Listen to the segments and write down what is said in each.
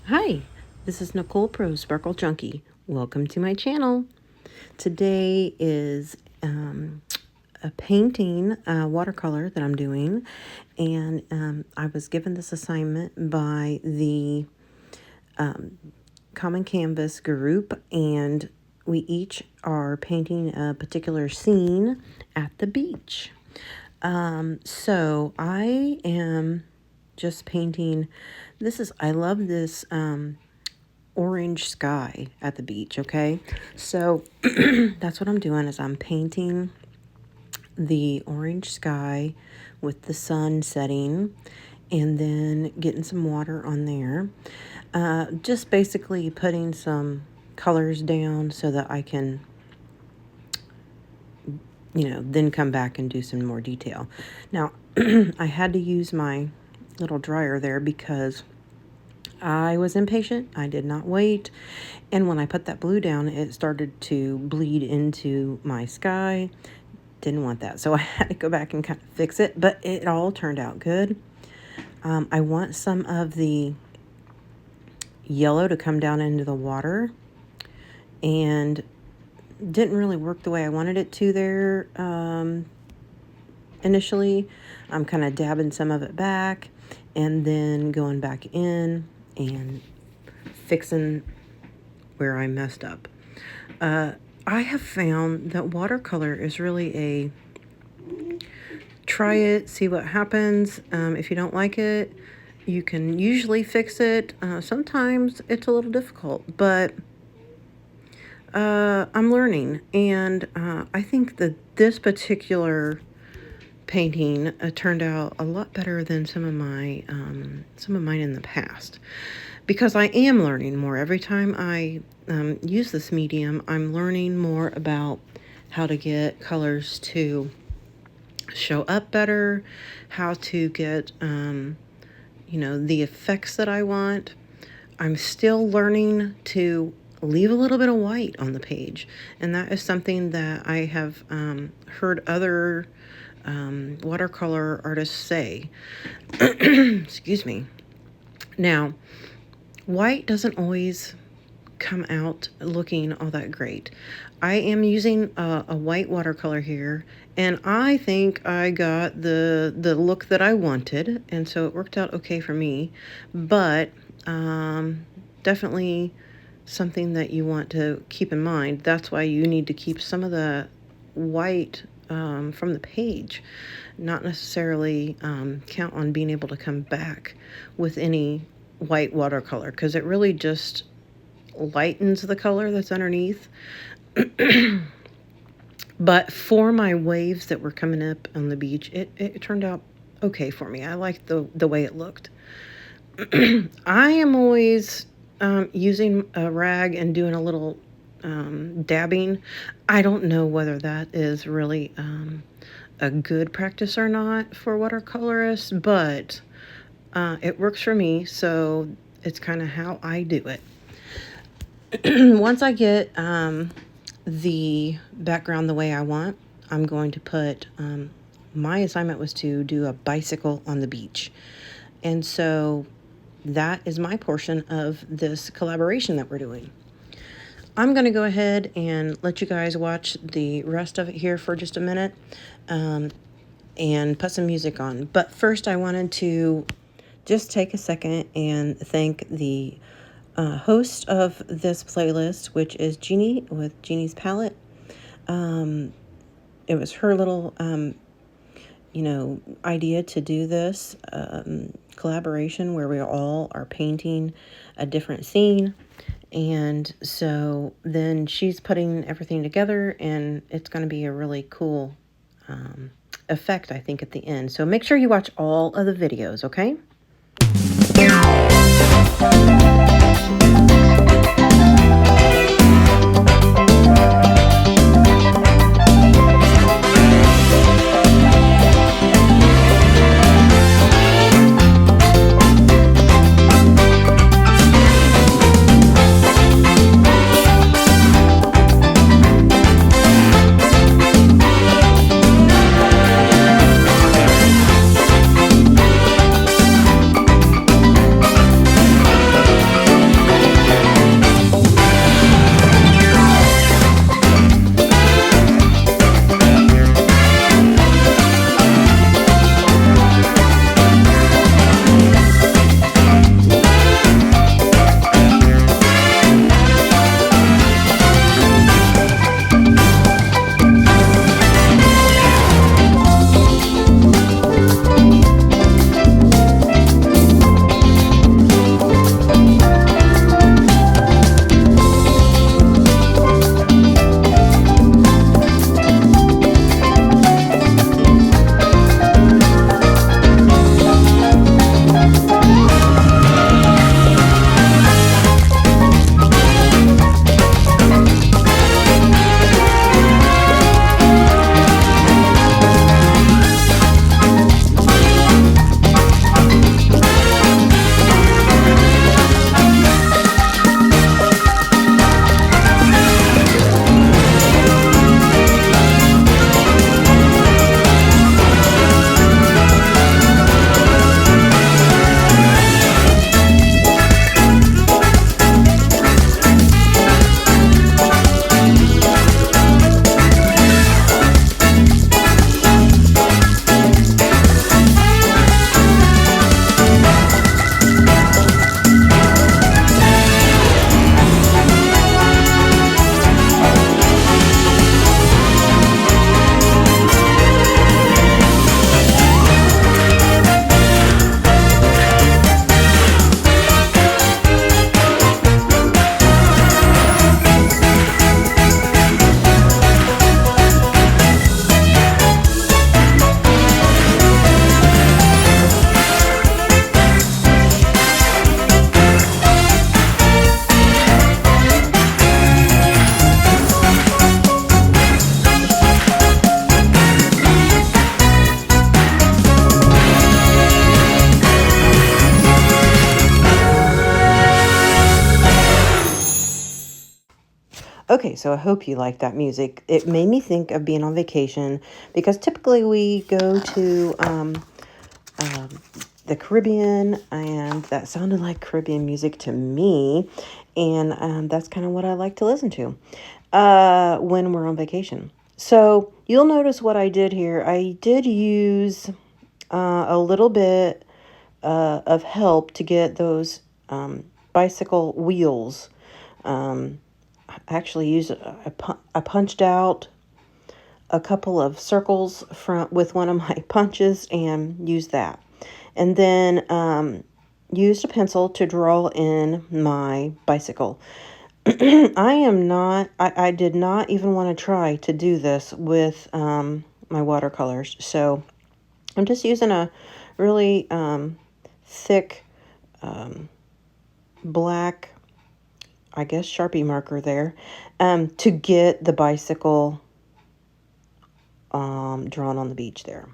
Hi, this is Nicole Pro Sparkle Junkie. Welcome to my channel. Today is a painting watercolor that I'm doing, and I was given this assignment by the Common Canvas group, and we each are painting a particular scene at the beach. So I am just painting. I love this orange sky at the beach, okay? So that's what I'm doing is I'm painting the orange sky with the sun setting and then getting some water on there. Just basically putting some colors down so that I can, then come back and do some more detail. Now, I had to use my little dryer there because I was impatient. I did not wait. And when I put that blue down, it started to bleed into my sky. Didn't want that. So I had to go back and kind of fix it, but it all turned out good. I want some of the yellow to come down into the water, and didn't really work the way I wanted it to there initially. I'm kind of dabbing some of it back and then going back in and fixing where I messed up. I have found that watercolor is really a try it, see what happens. If you don't like it, you can usually fix it. Sometimes it's a little difficult, but I'm learning, and I think that this particular painting turned out a lot better than some of mine in the past, because I am learning more every time I use this medium. I'm learning more about how to get colors to show up better, how to get the effects that I want. I'm still learning to leave a little bit of white on the page, and that is something that I have heard other watercolor artists say. Excuse me. Now, white doesn't always come out looking all that great. I am using a white watercolor here, and I think I got the look that I wanted, and so it worked out okay for me. But definitely something that you want to keep in mind. That's why you need to keep some of the white from the page, not necessarily count on being able to come back with any white watercolor, because it really just lightens the color that's underneath. But for my waves that were coming up on the beach, it turned out okay for me. I liked the way it looked. I am always using a rag and doing a little dabbing. I don't know whether that is really a good practice or not for watercolorists, but it works for me, so it's kind of how I do it. Once I get the background the way I want, I'm going to put, my assignment was to do a bicycle on the beach. And so that is my portion of this collaboration that we're doing. I'm going to go ahead and let you guys watch the rest of it here for just a minute and put some music on. But first, I wanted to just take a second and thank the host of this playlist, which is Jeannie with Jeannie's Palette. It was her little, idea to do this collaboration where we all are painting a different scene. And so then she's putting everything together, and it's going to be a really cool effect, I think, at the end. So make sure you watch all of the videos, okay? Okay, so I hope you like that music. It made me think of being on vacation because typically we go to um, the Caribbean, and that sounded like Caribbean music to me, and that's kind of what I like to listen to when we're on vacation. So you'll notice what I did here. I did use a little bit of help to get those bicycle wheels. I actually used I punched out a couple of circles from with one of my punches and used that, and then used a pencil to draw in my bicycle. I did not even want to try to do this with my watercolors, so I'm just using a really thick black, I guess, Sharpie marker there to get the bicycle drawn on the beach there.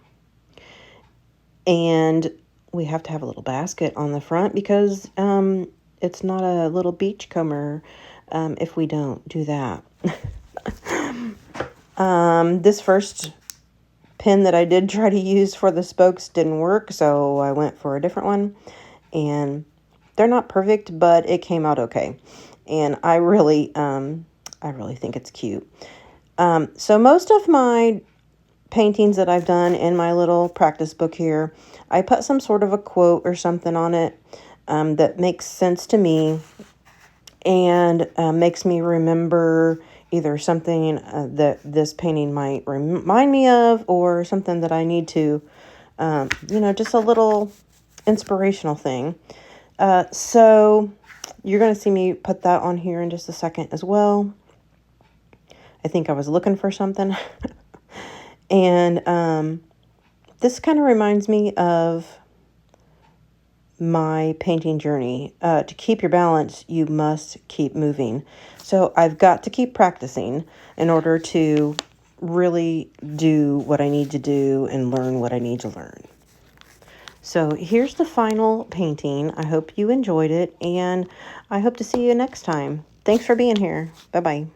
And we have to have a little basket on the front because it's not a little beachcomber if we don't do that. This first pen that I did try to use for the spokes didn't work, so I went for a different one. And they're not perfect, but it came out okay. And I really think it's cute. So most of my paintings that I've done in my little practice book here, I put some sort of a quote or something on it that makes sense to me and makes me remember either something that this painting might remind me of or something that I need to, just a little inspirational thing. So you're going to see me put that on here in just a second as well. I think I was looking for something. And this kind of reminds me of my painting journey. To keep your balance, you must keep moving. So I've got to keep practicing in order to really do what I need to do and learn what I need to learn. So here's the final painting. I hope you enjoyed it, and I hope to see you next time. Thanks for being here. Bye-bye.